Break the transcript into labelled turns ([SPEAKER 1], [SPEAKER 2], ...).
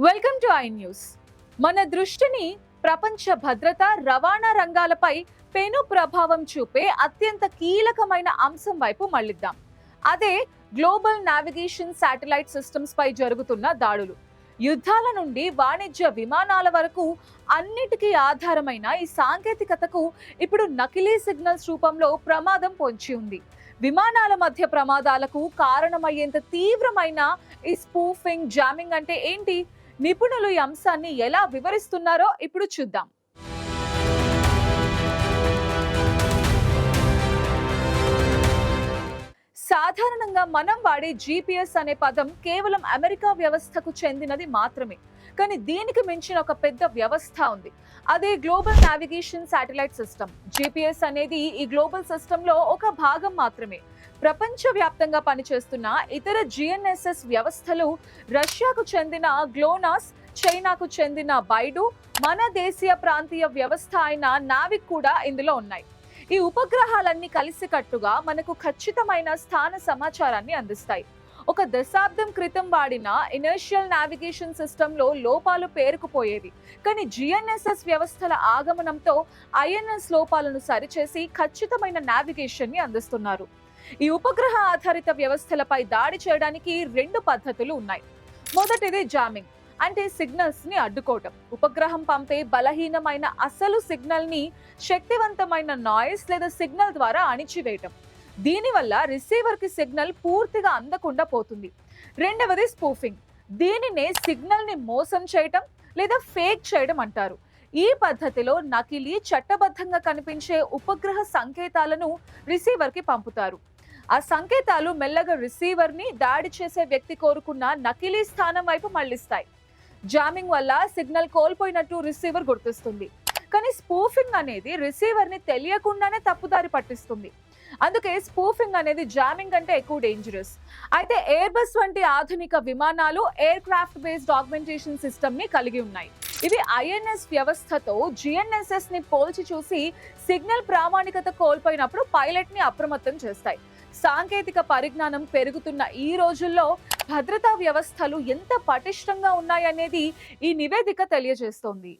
[SPEAKER 1] Welcome to I news. మన దృష్టిని ప్రపంచ భద్రత, రవాణా రంగాలపై పెను ప్రభావం చూపే అత్యంత కీలకమైన అంశం వైపు మళ్లిద్దాం. అదే గ్లోబల్ నావిగేషన్ శాటిలైట్ సిస్టమ్స్ పై జరుగుతున్న దాడులు. యుద్ధాల నుండి వాణిజ్య విమానాల వరకు అన్నిటికీ ఆధారమైన ఈ సాంకేతికతకు ఇప్పుడు నకిలీ సిగ్నల్స్ రూపంలో ప్రమాదం పొంచి ఉంది. విమానాల మధ్య ప్రమాదాలకు కారణమయ్యేంత తీవ్రమైన ఈ స్పూఫింగ్, జామింగ్ అంటే ఏంటి? నిపుణులు ఈ అంశాన్ని ఎలా వివరిస్తున్నారో ఇప్పుడు చూద్దాం. సాధారణంగా మనం వాడే జీపీఎస్ అనే పదం కేవలం అమెరికా వ్యవస్థకు చెందినది మాత్రమే. కానీ దీనికి మించిన ఒక పెద్ద వ్యవస్థ ఉంది. అదే global navigation satellite system. GPS అనేది ఈ గ్లోబల్ సిస్టమ్ లో ఒక భాగం మాత్రమే. ప్రపంచవ్యాప్తంగా పనిచేస్తున్న ఇతర జిఎన్ఎస్ఎస్ వ్యవస్థలు, రష్యాకు చెందిన గ్లోనాస్, చైనాకు చెందిన బైడు, మన దేశీయ ప్రాంతీయ వ్యవస్థ అయిన నావిక్ కూడా ఇందులో ఉన్నాయి. ఈ ఉపగ్రహాలన్నీ కలిసికట్టుగా మనకు ఖచ్చితమైన స్థాన సమాచారాన్ని అందిస్తాయి. ఒక దశాబ్దం క్రితం వాడిన ఇనర్షియల్ నావిగేషన్ సిస్టంలో లోపాలు పేరుకుపోయేవి. కానీ జిఎన్ఎస్ఎస్ వ్యవస్థల ఆగమనంతో ఐఎన్ఎస్ లోపాలను సరిచేసి ఖచ్చితమైన నావిగేషన్ ని అందిస్తున్నారు. ఈ ఉపగ్రహ ఆధారిత వ్యవస్థలపై దాడి చేయడానికి రెండు పద్ధతులు ఉన్నాయి. మొదటిది జామింగ్, అంటే సిగ్నల్స్ ని అడ్డుకోవటం. ఉపగ్రహం పంపే బలహీనమైన అసలు సిగ్నల్ ని శక్తివంతమైన నాయిస్ లేదా సిగ్నల్ ద్వారా అణిచివేయటం. దీనివల్ల రిసీవర్ కి సిగ్నల్ పూర్తిగా అందకుండా పోతుంది. రెండవది స్పూఫింగ్. దీనినే సిగ్నల్ ని మోసం చేయటం లేదా ఫేక్ చేయడం అంటారు. ఈ పద్ధతిలో నకిలీ, చట్టబద్ధంగా కనిపించే ఉపగ్రహ సంకేతాలను రిసీవర్ కి పంపుతారు. ఆ సంకేతాలు మెల్లగా రిసీవర్ ని దాడి చేసే వ్యక్తి కోరుకున్న నకిలీ స్థానం వైపు మళ్లిస్తాయి. జామింగ్ వల్ల సిగ్నల్ కోల్పోయినట్టు రిసీవర్ గుర్తిస్తుంది. కానీ స్పూఫింగ్ అనేది రిసీవర్ ని తెలియకుండానే తప్పుదారి పట్టిస్తుంది. అందుకే స్పూఫింగ్ అనేది జామింగ్ కంటే ఎక్కువ డేంజరస్. అయితే ఎయిర్ బస్ వంటి ఆధునిక విమానాలు air craft based augmentation system ని కలిగి ఉన్నాయి. ఇవి ఐఎన్ఎస్ వ్యవస్థతో జిఎన్ఎస్ఎస్ ని పోల్చి చూసి సిగ్నల్ ప్రామాణికత కోల్పోయినప్పుడు పైలట్ ని అప్రమత్తం చేస్తాయి. సాంకేతిక పరిజ్ఞానం పెరుగుతున్న ఈ రోజుల్లో భద్రతా వ్యవస్థలు ఎంత పటిష్టంగా ఉన్నాయనేది ఈ నివేదిక తెలియజేస్తోంది.